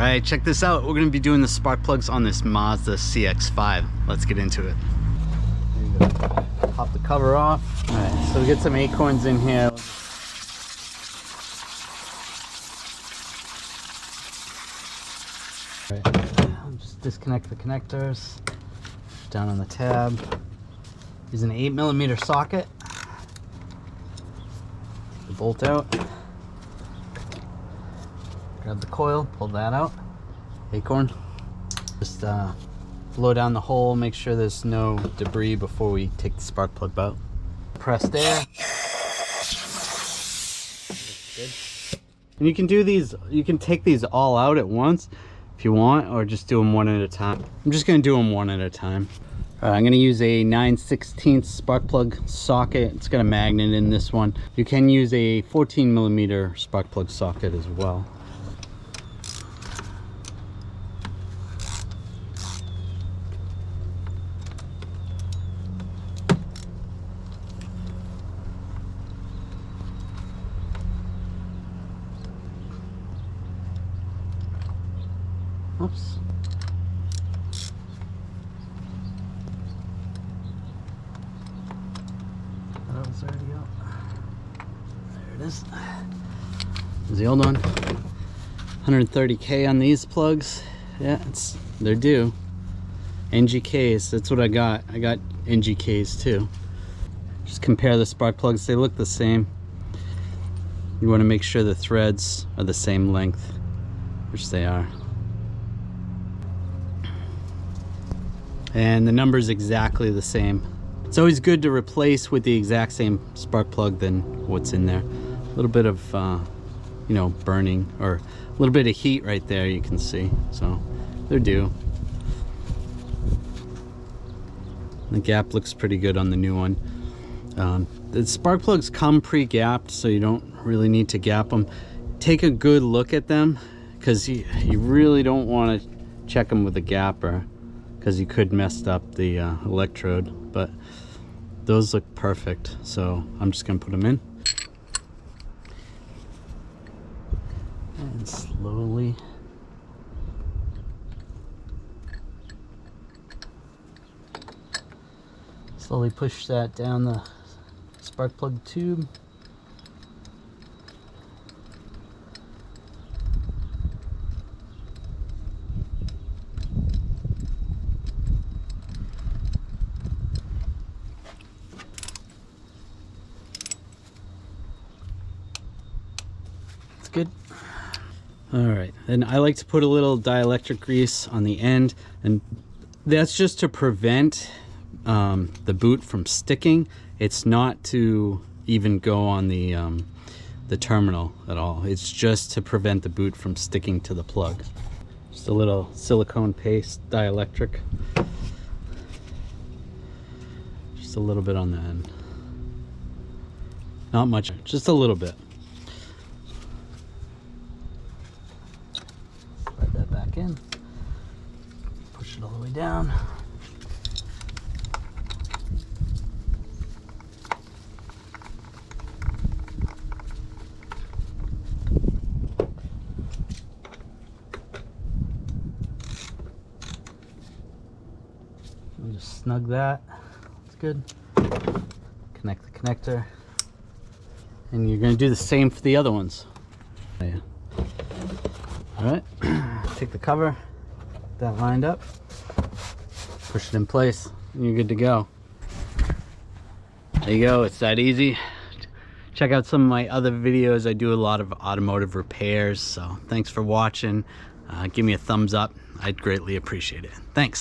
right, check this out. We're gonna be doing the spark plugs on this Mazda CX-5. Let's get into it. Pop the cover off. All right, so we get some acorns in here. All right, I'll just disconnect the connectors. Down on the tab. Use an 8mm socket. Take the bolt out. Grab the coil, pull that out. Acorn. Just blow down the hole, make sure there's no debris before we take the spark plug out. Press there. Good. And you can do these, you can take these all out at once if you want, or just do them one at a time. I'm just gonna do them one at a time. I'm gonna use a 9/16 spark plug socket. It's got a magnet in this one. You can use a 14mm spark plug socket as well. Oops. That was already out. There it is. There's the old one. 130K on these plugs. Yeah, they're due. NGKs, that's what I got. I got NGKs too. Just compare the spark plugs, they look the same. You want to make sure the threads are the same length, which they are. And the number's exactly the same. It's always good to replace with the exact same spark plug than what's in there. A little bit of, you know, burning, or a little bit of heat right there, you can see. So they're due. The gap looks pretty good on the new one. The spark plugs come pre-gapped, so you don't really need to gap them. Take a good look at them, because you really don't want to check them with a gapper, because you could mess up the electrode, but those look perfect, so I'm just gonna put them in. And slowly push that down the spark plug tube. Good. All right, and I like to put a little dielectric grease on the end, and that's just to prevent the boot from sticking. It's not to even go on the terminal at all. It's just to prevent the boot from sticking to the plug. Just a little silicone paste dielectric. Just a little bit on the end. Not much, just a little bit. Slide that back in. Push it all the way down. We'll just snug that. That's good. Connect the connector. And you're going to do the same for the other ones. Yeah. Alright, take the cover, get that lined up, push it in place, and you're good to go. There you go, it's that easy. Check out some of my other videos. I do a lot of automotive repairs, so thanks for watching. Give me a thumbs up, I'd greatly appreciate it. Thanks.